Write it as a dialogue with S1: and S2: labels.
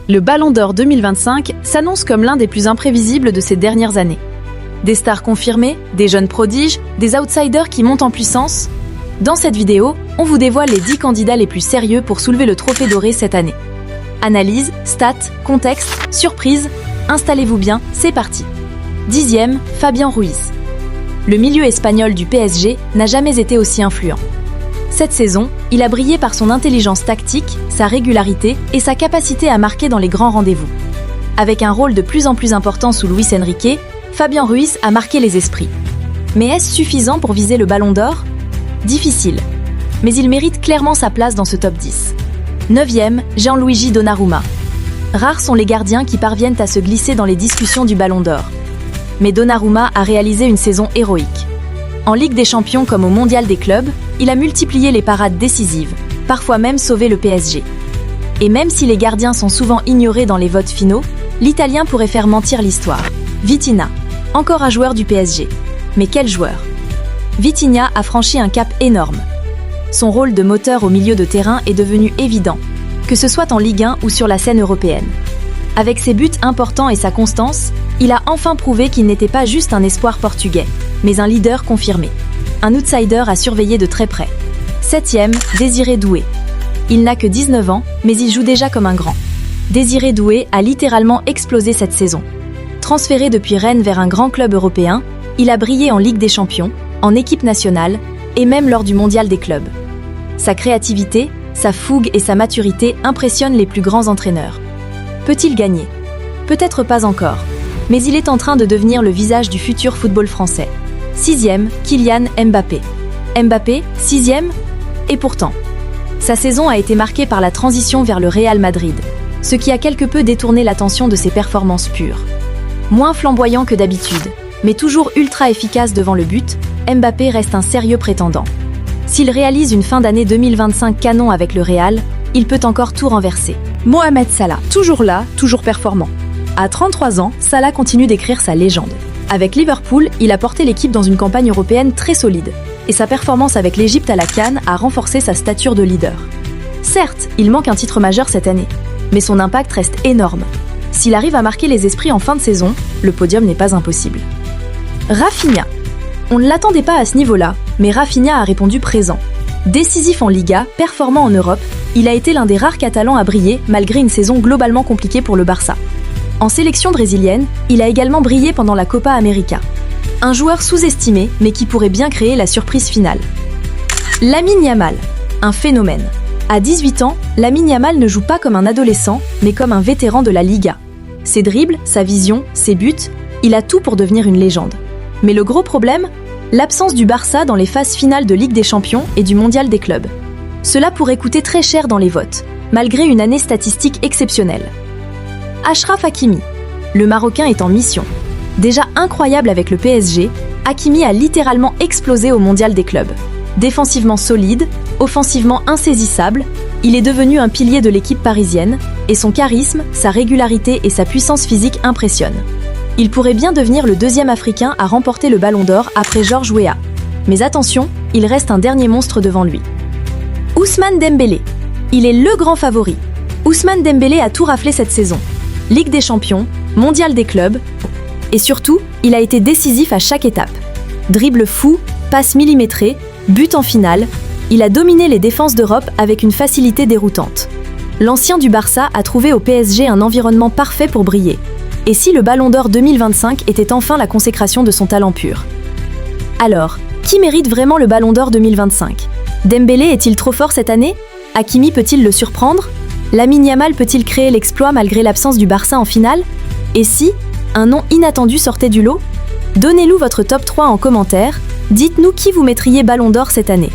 S1: Le Ballon d'Or 2025 s'annonce comme l'un des plus imprévisibles de ces dernières années. Des stars confirmées, des jeunes prodiges, des outsiders qui montent en puissance. Dans cette vidéo, on vous dévoile les 10 candidats les plus sérieux pour soulever le trophée doré cette année. Analyse, stats, contexte, surprise, installez-vous bien, c'est parti. 10e, Fabián Ruiz. Le milieu espagnol du PSG n'a jamais été aussi influent. Cette saison, il a brillé par son intelligence tactique, sa régularité et sa capacité à marquer dans les grands rendez-vous. Avec un rôle de plus en plus important sous Luis Enrique, Fabián Ruiz a marqué les esprits. Mais est-ce suffisant pour viser le Ballon d'Or ? Difficile. Mais il mérite clairement sa place dans ce top 10. 9e, Gianluigi Donnarumma. Rares sont les gardiens qui parviennent à se glisser dans les discussions du Ballon d'Or. Mais Donnarumma a réalisé une saison héroïque. En Ligue des Champions comme au Mondial des clubs, il a multiplié les parades décisives, parfois même sauvé le PSG. Et même si les gardiens sont souvent ignorés dans les votes finaux, l'Italien pourrait faire mentir l'histoire. Vitinha, encore un joueur du PSG. Mais quel joueur ? Vitinha a franchi un cap énorme. Son rôle de moteur au milieu de terrain est devenu évident, que ce soit en Ligue 1 ou sur la scène européenne. Avec ses buts importants et sa constance, il a enfin prouvé qu'il n'était pas juste un espoir portugais, mais un leader confirmé. Un outsider à surveiller de très près. 7e, Désiré Doué. Il n'a que 19 ans, mais il joue déjà comme un grand. Désiré Doué a littéralement explosé cette saison. Transféré depuis Rennes vers un grand club européen, il a brillé en Ligue des Champions, en équipe nationale et même lors du Mondial des clubs. Sa créativité, sa fougue et sa maturité impressionnent les plus grands entraîneurs. Peut-il gagner ? Peut-être pas encore, mais il est en train de devenir le visage du futur football français. 6e, Kylian Mbappé. Mbappé, 6e ? Et pourtant, sa saison a été marquée par la transition vers le Real Madrid, ce qui a quelque peu détourné l'attention de ses performances pures. Moins flamboyant que d'habitude, mais toujours ultra efficace devant le but, Mbappé reste un sérieux prétendant. S'il réalise une fin d'année 2025 canon avec le Real, il peut encore tout renverser.
S2: Mohamed Salah, toujours là, toujours performant. À 33 ans, Salah continue d'écrire sa légende. Avec Liverpool, il a porté l'équipe dans une campagne européenne très solide, et sa performance avec l'Égypte à la CAN a renforcé sa stature de leader. Certes, il manque un titre majeur cette année, mais son impact reste énorme. S'il arrive à marquer les esprits en fin de saison, le podium n'est pas impossible. Rafinha. On ne l'attendait pas à ce niveau-là, mais Rafinha a répondu présent. Décisif en Liga, performant en Europe, il a été l'un des rares Catalans à briller malgré une saison globalement compliquée pour le Barça. En sélection brésilienne, il a également brillé pendant la Copa América. Un joueur sous-estimé, mais qui pourrait bien créer la surprise finale. Lamine Yamal, un phénomène. À 18 ans, Lamine Yamal ne joue pas comme un adolescent, mais comme un vétéran de la Liga. Ses dribbles, sa vision, ses buts, il a tout pour devenir une légende. Mais le gros problème ? L'absence du Barça dans les phases finales de Ligue des Champions et du Mondial des clubs. Cela pourrait coûter très cher dans les votes, malgré une année statistique exceptionnelle. Achraf Hakimi. Le Marocain est en mission. Déjà incroyable avec le PSG, Hakimi a littéralement explosé au Mondial des clubs. Défensivement solide, offensivement insaisissable, il est devenu un pilier de l'équipe parisienne, et son charisme, sa régularité et sa puissance physique impressionnent. Il pourrait bien devenir le deuxième Africain à remporter le Ballon d'Or après Georges Weah. Mais attention, il reste un dernier monstre devant lui. Ousmane Dembélé. Il est le grand favori. Ousmane Dembélé a tout raflé cette saison. Ligue des Champions, Mondial des clubs, et surtout, il a été décisif à chaque étape. Dribble fou, passe millimétrée, but en finale, il a dominé les défenses d'Europe avec une facilité déroutante. L'ancien du Barça a trouvé au PSG un environnement parfait pour briller. Et si le Ballon d'Or 2025 était enfin la consécration de son talent pur ? Alors, qui mérite vraiment le Ballon d'Or 2025 ? Dembélé est-il trop fort cette année ? Hakimi peut-il le surprendre ? Lamine Yamal peut-il créer l'exploit malgré l'absence du Barça en finale ? Et si un nom inattendu sortait du lot ? Donnez-nous votre top 3 en commentaire, dites-nous qui vous mettriez Ballon d'Or cette année.